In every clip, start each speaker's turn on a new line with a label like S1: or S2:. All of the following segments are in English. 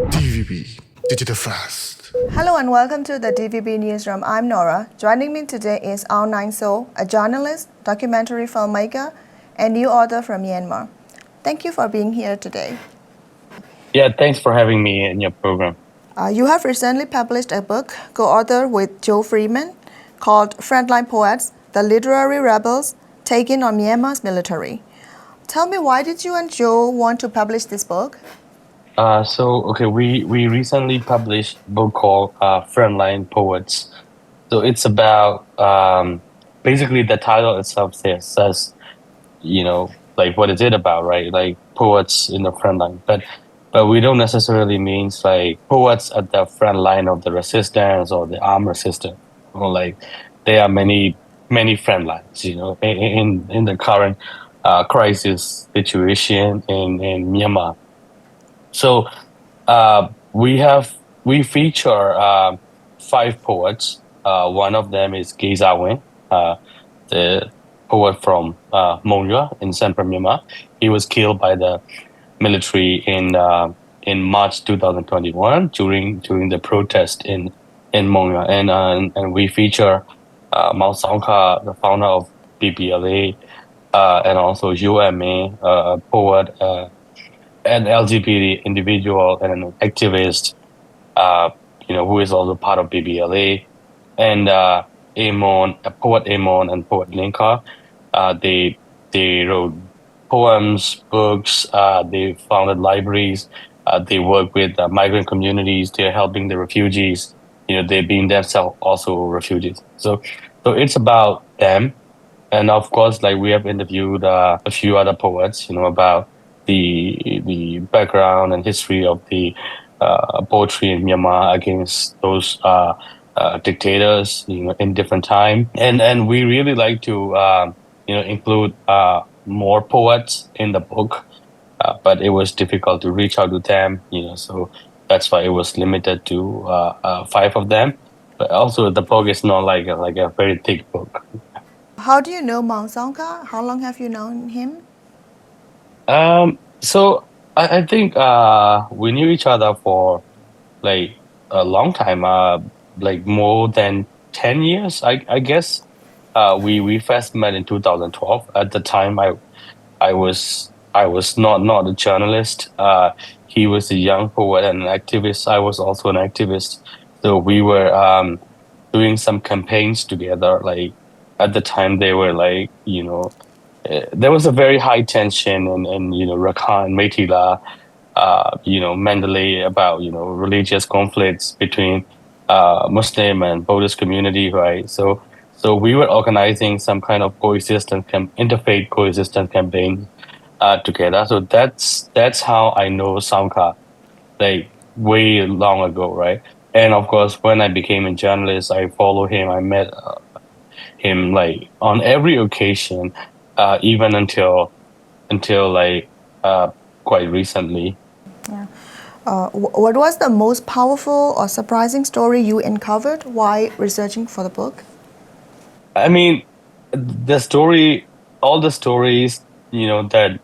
S1: DVB Digital Fast.
S2: Hello and welcome to the DVB Newsroom. I'm Nora. Joining me today is Aung Naing Soe, a journalist, documentary filmmaker, and new author from Myanmar. Thank you for being here today.
S3: Yeah, thanks for having me in your program.
S2: You have recently published a book, co-authored with Joe Freeman, called Frontline Poets, The Literary Rebels Taking on Myanmar's Military. Tell me, why did you and Joe want to publish this book?
S3: We recently published a book called Frontline Poets. So it's about basically the title itself says, like what is it about, right? Like poets in the front line, but we don't necessarily means like poets at the front line of the resistance or the armed resistance. Or like there are many front lines, in the current crisis situation in Myanmar. So we feature five poets. One of them is Geza Win, the poet from Monga in central Myanmar. He was killed by the military in March 2021 during the protest in Monga, and we feature Mao Sangka, the founder of BPLA, and also UMA, a poet. An LGBT individual and an activist, who is also part of BBLA, and poet Amon and poet Linka. They wrote poems, books. They founded libraries. They work with migrant communities. They're helping the refugees. They being themselves also refugees. So it's about them, and of course, like we have interviewed a few other poets, about the background and history of the poetry in Myanmar against those dictators, in different time. And we really like to include more poets in the book, but it was difficult to reach out to them, so that's why it was limited to five of them. But also the book is not like a very thick book.
S2: How do you know Mao Sangka? How long have you known him?
S3: So I think we knew each other for like a long time, like more than 10 years, I guess. We first met in 2012. At the time, I was not a journalist. He was a young poet and an activist. I was also an activist. So we were doing some campaigns together. Like at the time, they were like, there was a very high tension in Rakhine, Meitila, Mandalay, about religious conflicts between Muslim and Buddhist community, right? So we were organizing some kind of interfaith coexistence campaign together. So that's how I know Samka, like way long ago, right? And of course, when I became a journalist, I follow him. I met him like on every occasion, even until like quite recently.
S2: Yeah. What was the most powerful or surprising story you uncovered while researching for the book?
S3: I mean, all the stories, that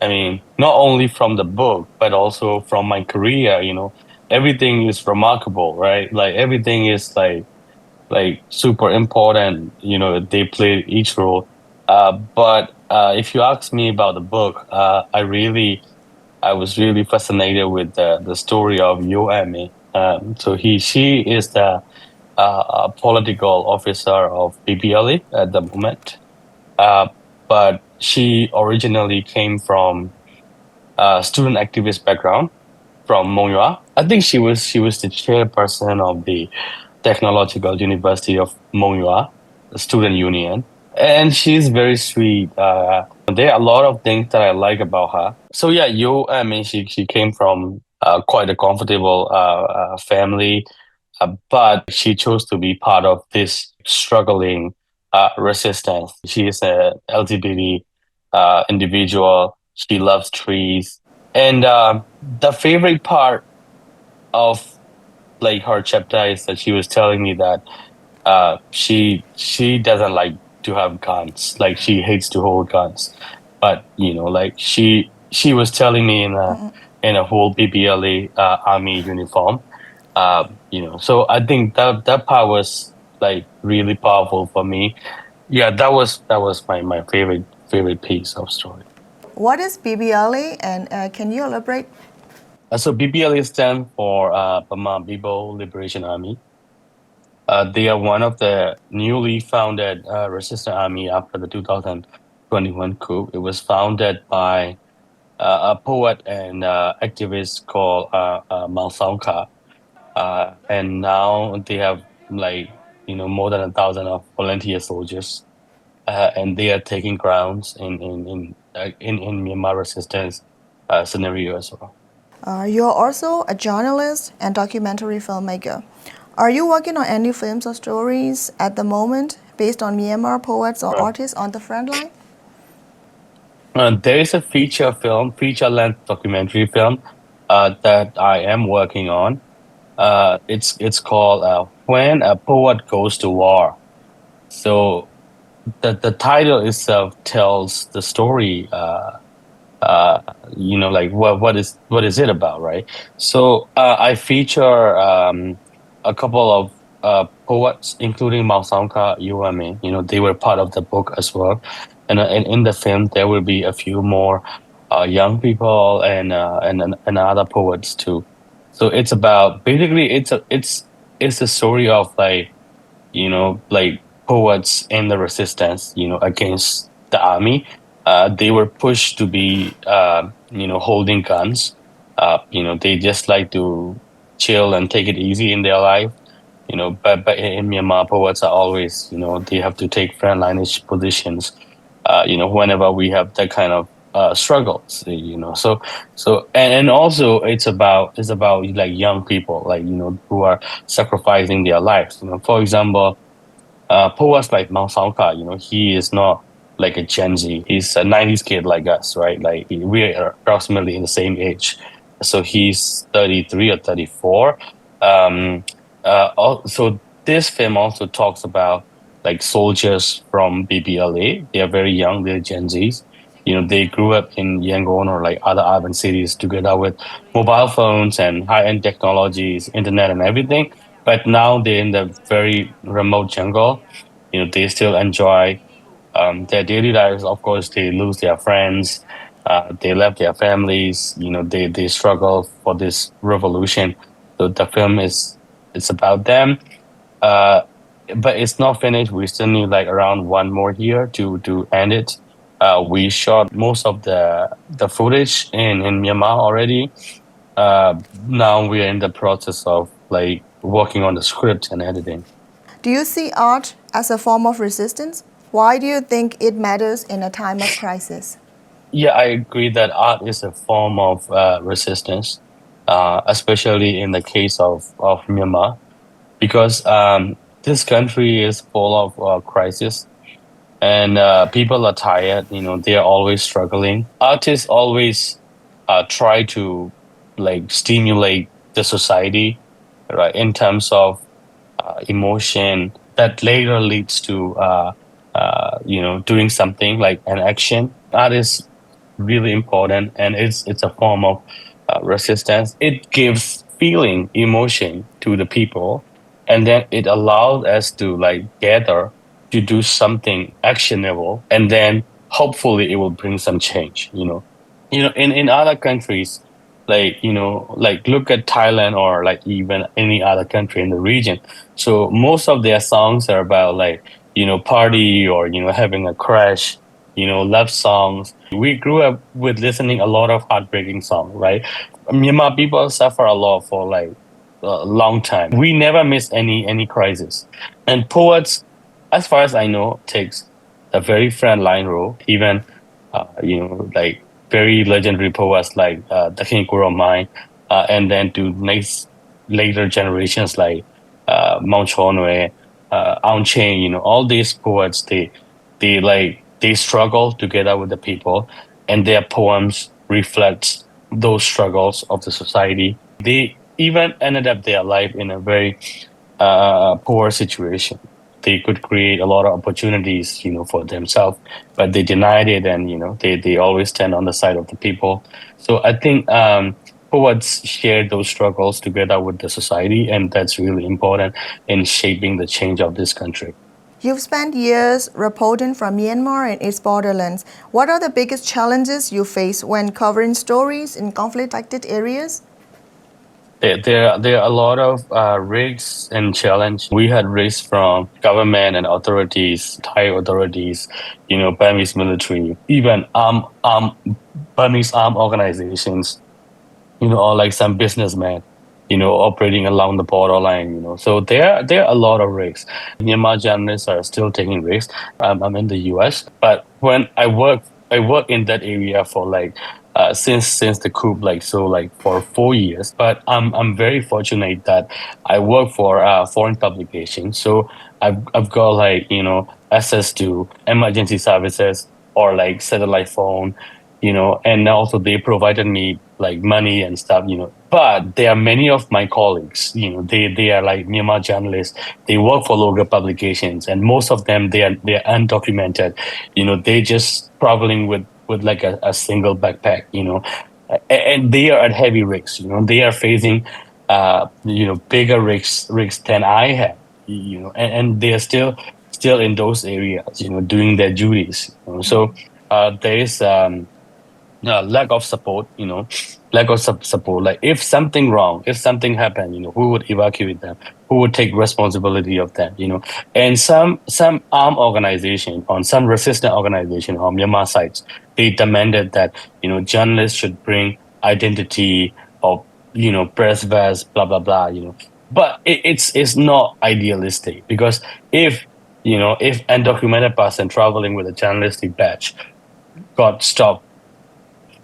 S3: I mean, not only from the book but also from my career, everything is remarkable, right? Like everything is like super important. They play each role. But if you ask me about the book, I was really fascinated with the story of Yoami. So she is the political officer of BPLA at the moment, but she originally came from student activist background from Monga. I think she was the chairperson of the Technological University of Monga, the student union, and she's very sweet. There are a lot of things that I like about her. So yeah, I mean, she came from quite a comfortable family, but she chose to be part of this struggling resistance. She is a LGBT individual. She loves trees, and the favorite part of like her chapter is that she was telling me that she doesn't like to have guns. Like she hates to hold guns, but like she was telling me in a whole BBLA army uniform. So I think that part was like really powerful for me. Yeah, that was my favorite piece of story.
S2: What is BBLA, and can you elaborate?
S3: So BBLA stands for Burma People Liberation Army. They are one of the newly founded resistance army after the 2021 coup. It was founded by a poet and activist called Aung Soe, and now they have like more than 1,000 of volunteer soldiers, and they are taking grounds in Myanmar resistance scenario as well.
S2: You're also a journalist and documentary filmmaker. Are you working on any films or stories at the moment based on Myanmar poets or
S3: Right.
S2: artists on the front line?
S3: There is a feature-length documentary film that I am working on. It's called "When a Poet Goes to War." So the title itself tells the story. Uh, like what is it about, right? So I feature a couple of poets, including Mao Sangka, Yuame. They were part of the book as well, and in the film there will be a few more young people and other poets too. So it's about basically it's a story of like poets in the resistance, against the army. They were pushed to be, holding guns. They just like to chill and take it easy in their life. But in Myanmar, poets are always, they have to take frontline positions. Whenever we have that kind of struggles, and also it's about like young people, like who are sacrificing their lives. For example, poets like Mao Sangka, he is not like a Gen Z. He's a 90s kid like us, right? Like we are approximately in the same age. So he's 33 or 34. So this film also talks about like soldiers from BBLA. They are very young. They're Gen Zs. They grew up in Yangon or like other urban cities together with mobile phones and high-end technologies, internet and everything. But now they're in the very remote jungle. They still enjoy their daily lives. Of course, they lose their friends. They left their families. They struggle for this revolution. So the film it's about them. Uh, but it's not finished. We still need like around one more year to end it. We shot most of the footage in Myanmar already. Now we're in the process of like working on the script and editing.
S2: Do you see art as a form of resistance? Why do you think it matters in a time of crisis?
S3: Yeah, I agree that art is a form of resistance, especially in the case of Myanmar, because this country is full of crisis, and people are tired. They are always struggling. Artists always try to like stimulate the society, right, in terms of emotion that later leads to doing something like an action. Art is really important, and it's a form of resistance. It gives feeling, emotion to the people, and then it allows us to like gather to do something actionable, and then hopefully it will bring some change. In other countries, like look at Thailand or like even any other country in the region. So most of their songs are about like party or having a crash, love songs. We grew up with listening a lot of heartbreaking songs, right? Myanmar people suffer a lot for like a long time. We never miss any crisis. And poets, as far as I know, takes a very frontline role. Even like very legendary poets like Dakin Kuromai, and then to next later generations like Mount Chonwe, Aung Chain, all these poets, they struggle together with the people, and their poems reflect those struggles of the society. They even ended up their life in a very poor situation. They could create a lot of opportunities, for themselves, but they denied it, and they always stand on the side of the people. So I think poets share those struggles together with the society, and that's really important in shaping the change of this country.
S2: You've spent years reporting from Myanmar and its borderlands. What are the biggest challenges you face when covering stories in conflict-affected areas?
S3: There are a lot of risks and challenge. We had risks from government and authorities, Thai authorities, Burmese military, even Burmese armed organizations, or like some businessmen, operating along the borderline. So there are a lot of risks. Myanmar journalists are still taking risks. I'm in the US, but when I work in that area for like since the coup, like for 4 years. But I'm very fortunate that I work for foreign publications, so I've got like access to emergency services or like satellite phone, and also they provided me like money and stuff. But there are many of my colleagues, they are like Myanmar journalists. They work for local publications, and most of them they're undocumented. They just traveling with like a single backpack. And they are at heavy risks. They are facing bigger risks than I have. And they are still in those areas. Doing their duties. So there is lack of support, lack of support. Like if something wrong, if something happened, who would evacuate them? Who would take responsibility of them? And some armed organization, on some resistant organization on Myanmar sites, they demanded that journalists should bring identity of press vest, blah blah blah. But it's not idealistic, because if undocumented person traveling with a journalistic badge got stopped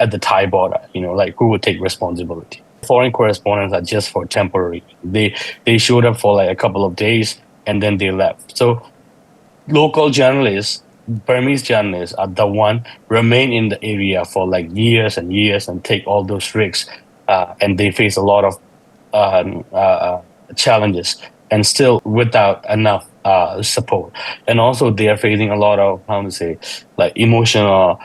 S3: at the Thai border, like who would take responsibility? Foreign correspondents are just for temporary. They showed up for like a couple of days and then they left. So local journalists, Burmese journalists, are the one remain in the area for like years and years and take all those risks, and they face a lot of challenges and still without enough support. And also they are facing a lot of like emotional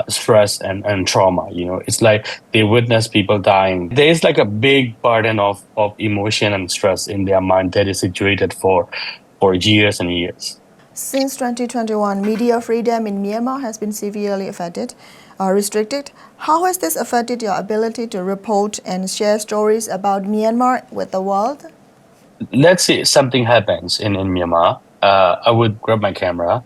S3: stress and trauma. It's like they witness people dying. There is like a big burden of emotion and stress in their mind that is situated for years and years.
S2: Since 2021, media freedom in Myanmar has been severely affected or restricted. How has this affected your ability to report and share stories about Myanmar with the world?
S3: Let's say something happens in Myanmar. I would grab my camera,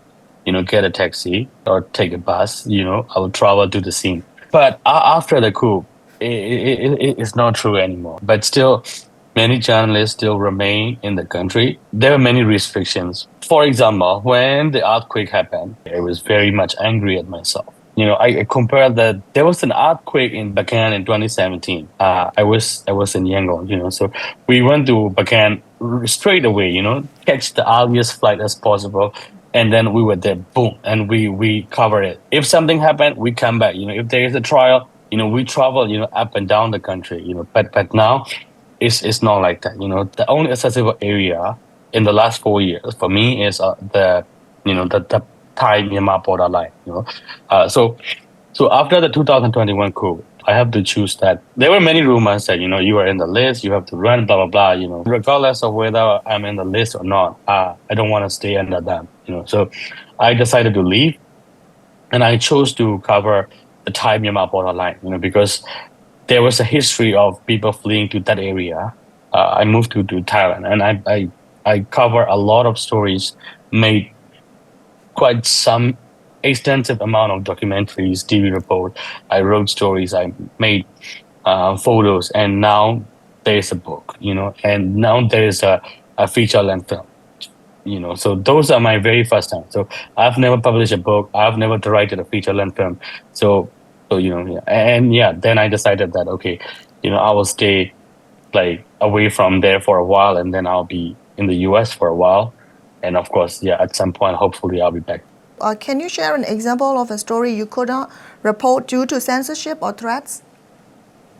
S3: get a taxi or take a bus, I would travel to the scene. But after the coup, it's not true anymore. But still, many journalists still remain in the country. There are many restrictions. For example, when the earthquake happened, I was very much angry at myself. I compared that there was an earthquake in Bagan in 2017. I was in Yangon, so we went to Bagan straight away, catch the earliest flight as possible. And then we were there, boom, and we covered it. If something happened, we come back. If there is a trial, we travel, up and down the country. But now it's not like that. The only accessible area in the last 4 years for me is the Thai Myanmar borderline. So after the 2021 coup, I have to choose that. There were many rumors that you are in the list, you have to run, blah blah blah. Regardless of whether I'm in the list or not, I don't want to stay under them. So I decided to leave, and I chose to cover the Thai Myanmar borderline. Because there was a history of people fleeing to that area. I moved to Thailand, and I cover a lot of stories, made quite some extensive amount of documentaries, TV report. I wrote stories, I made photos, and now there's a book, and now there's a feature length film. So those are my very first time. So I've never published a book. I've never directed a feature length film. So then I decided that, okay, I will stay like away from there for a while, and then I'll be in the US for a while. And of course, at some point, hopefully I'll be back.
S2: Can you share an example of a story you could not report due to censorship or threats?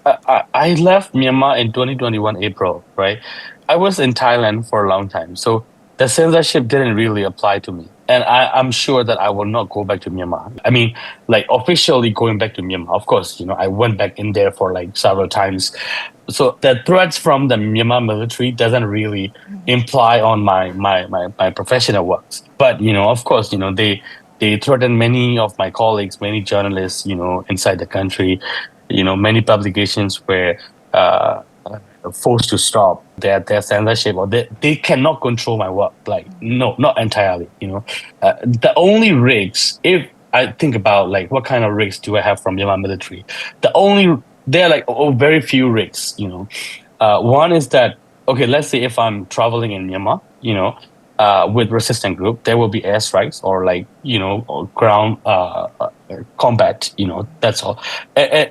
S3: I left Myanmar in 2021 April, right? I was in Thailand for a long time, so the censorship didn't really apply to me. And I'm sure that I will not go back to Myanmar. I mean, like officially going back to Myanmar, of course, I went back in there for like several times. So the threats from the Myanmar military doesn't really imply on my professional works. But, of course, they threaten many of my colleagues, many journalists, inside the country. Many publications were forced to stop their censorship, or they cannot control my work. Like, no, not entirely. The only risks, if I think about like what kind of risks do I have from Myanmar military, there are like very few risks. One is that, okay, let's say if I'm traveling in Myanmar, with resistant group, there will be airstrikes or like or ground combat. That's all.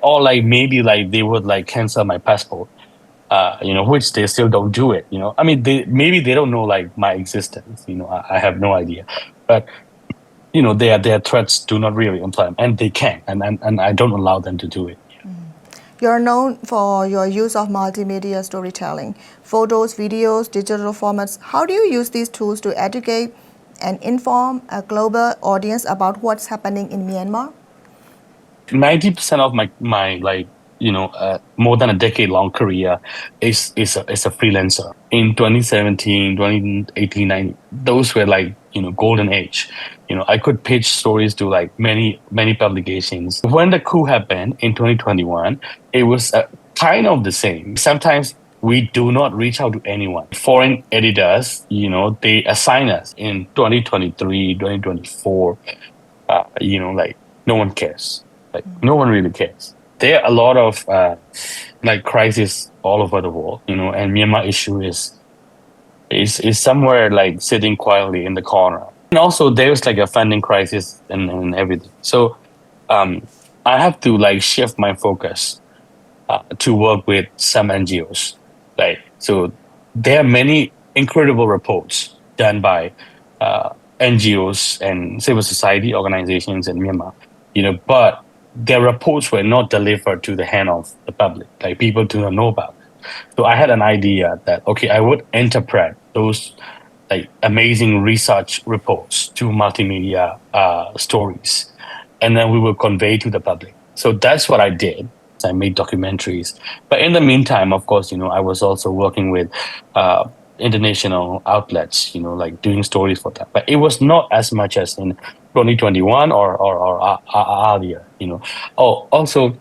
S3: Or like maybe like they would like cancel my passport. Which they still don't do it. I mean, maybe they don't know like my existence. I have no idea, but their threats do not really imply, and they can, and I don't allow them to do it.
S2: You're known for your use of multimedia storytelling, photos, videos, digital formats. How do you use these tools to educate and inform a global audience about what's happening in Myanmar?
S3: 90% of my like more than a decade long career is a freelancer. In 2017, 2018, 19, those were like golden age. I could pitch stories to like many publications. When the coup happened in 2021, it was kind of the same. Sometimes we do not reach out to anyone. Foreign editors, they assign us in 2023, 2024. Like no one cares. Like no one really cares. There are a lot of like crisis all over the world, and Myanmar issue is somewhere like sitting quietly in the corner. And also there's like a funding crisis and everything. So I have to like shift my focus to work with some NGOs. Like so there are many incredible reports done by NGOs and civil society organizations in Myanmar, but their reports were not delivered to the hand of the public. Like people do not know about it. So I had an idea that, okay, I would interpret those like amazing research reports to multimedia stories, and then we will convey to the public. So that's what I did. I made documentaries. But in the meantime, of course, I was also working with international outlets, like doing stories for them. But it was not as much as in 2021 or earlier, Oh, also,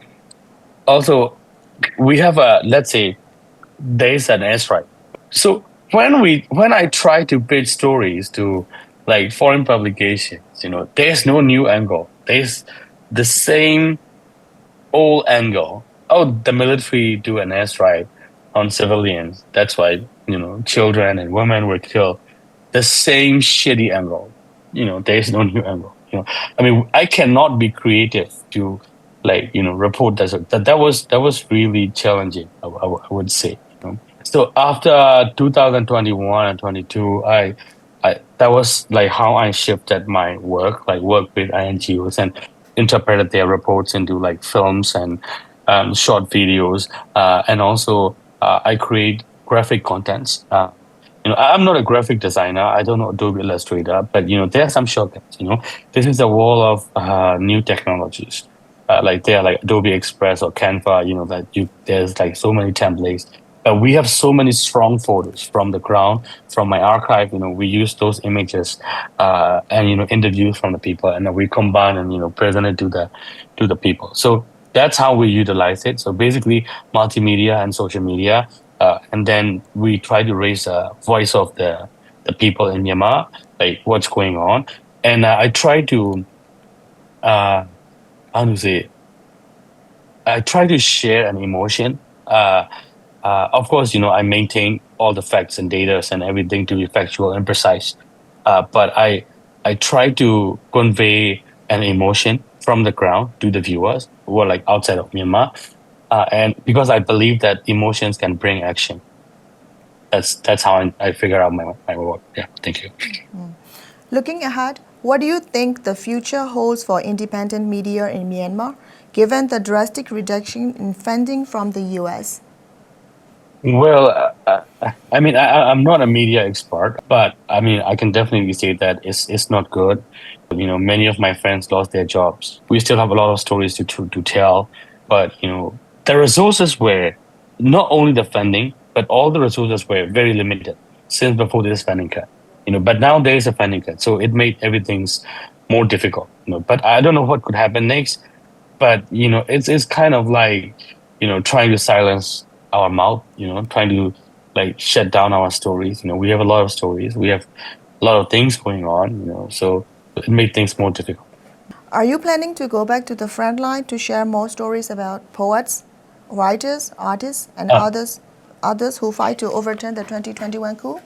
S3: we have let's say, there's an airstrike. So when I try to pitch stories to like foreign publications, there's no new angle. There's the same old angle. Oh, the military do an airstrike on civilians. That's why, children and women were killed. The same shitty angle. There's no new angle. I mean, I cannot be creative to like, report that was really challenging, I would say. So after 2021 and 22, I that was like how I shifted my work, like work with NGOs and interpreted their reports into like films and short videos, and also I create graphic contents. I'm not a graphic designer. I don't know Adobe Illustrator, but there are some shortcuts. This is the wall of new technologies. Like there are like Adobe Express or Canva. There's like so many templates. But we have so many strong photos from the ground, from my archive. We use those images and interviews from the people, and then we combine and present it to the people. So that's how we utilize it. So basically, multimedia and social media. And then we try to raise the voice of the people in Myanmar, like what's going on. And I try to, how to say, I try to share an emotion. Of course, I maintain all the facts and data and everything to be factual and precise. But I try to convey an emotion from the ground to the viewers who are like outside of Myanmar. And because I believe that emotions can bring action. That's how I figure out my work. Yeah, thank you.
S2: Looking ahead, what do you think the future holds for independent media in Myanmar, given the drastic reduction in funding from the US?
S3: Well, I mean, I'm not a media expert, but I mean, I can definitely say that it's not good. Many of my friends lost their jobs. We still have a lot of stories to tell, but the resources were not only the funding, but all the resources were very limited since before this funding cut. But now there is a funding cut, so it made everything's more difficult. But I don't know what could happen next. But it's kind of like trying to silence our mouth, trying to like shut down our stories. We have a lot of stories, we have a lot of things going on, so it made things more difficult.
S2: Are you planning to go back to the front line to share more stories about poets, writers, artists, and
S3: uh,
S2: others who fight to overturn the 2021 coup?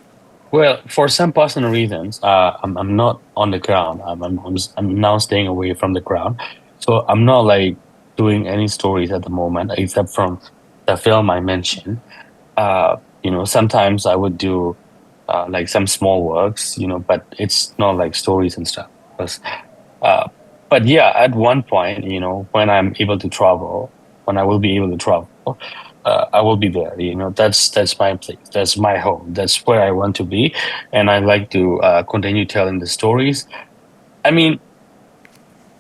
S3: well, for some personal reasons, I'm not on the ground. I'm now staying away from the ground, so I'm not like doing any stories at the moment except from the film I mentioned. Sometimes I would do like some small works, but it's not like stories and stuff. Uh, but yeah, at one point, when I'm able to travel, when I will be able to travel, I will be there. That's my place. That's my home. That's where I want to be, and I like to continue telling the stories. I mean,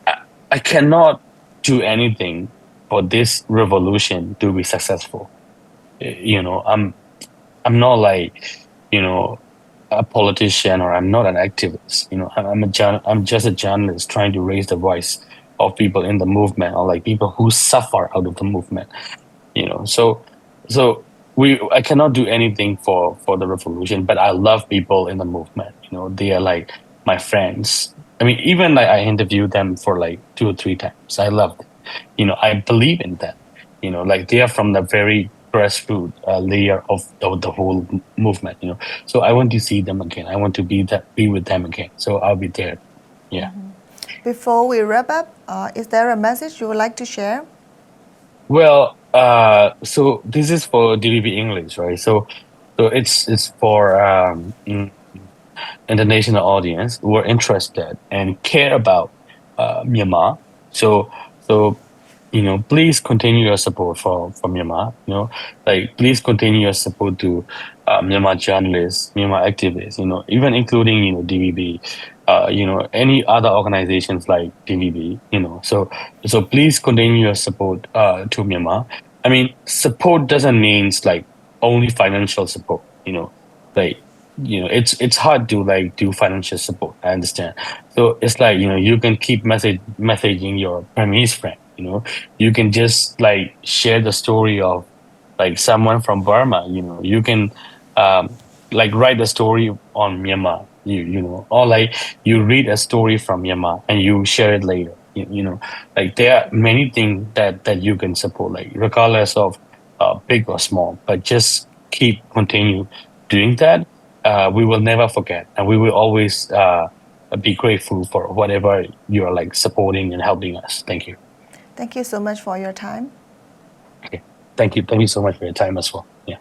S3: I, I cannot do anything for this revolution to be successful. I'm not like, you know, a politician, or I'm not an activist. I'm just a journalist trying to raise the voice of people in the movement, or like people who suffer out of the movement. So I cannot do anything for the revolution, but I love people in the movement. They are like my friends. I mean, even like I interviewed them for like 2 or 3 times. I love them. I believe in them. Like they are from the very grassroots layer of the whole movement. So I want to see them again. I want to be with them again. So I'll be there. Yeah.
S2: Before we wrap up, is there a message you would like to share?
S3: Well, so this is for DVB English, right? So it's for international audience who are interested and care about Myanmar. So please continue your support for Myanmar. Like please continue your support to Myanmar journalists, Myanmar activists. Even including DVB, any other organizations like DVB. So please continue your support to Myanmar. I mean, support doesn't mean like only financial support. Like it's hard to like do financial support. I understand. So it's like you can keep messaging your Burmese friend. You can just like share the story of like someone from Burma. You can um, like write a story on Myanmar. Or like you read a story from Myanmar and you share it later. Like there are many things that you can support, like regardless of big or small, but just continue doing that. We will never forget, and we will always be grateful for whatever you are like supporting and helping us. Thank you.
S2: Thank you so much for your time.
S3: Okay. Thank you. Thank you so much for your time as well. Yeah.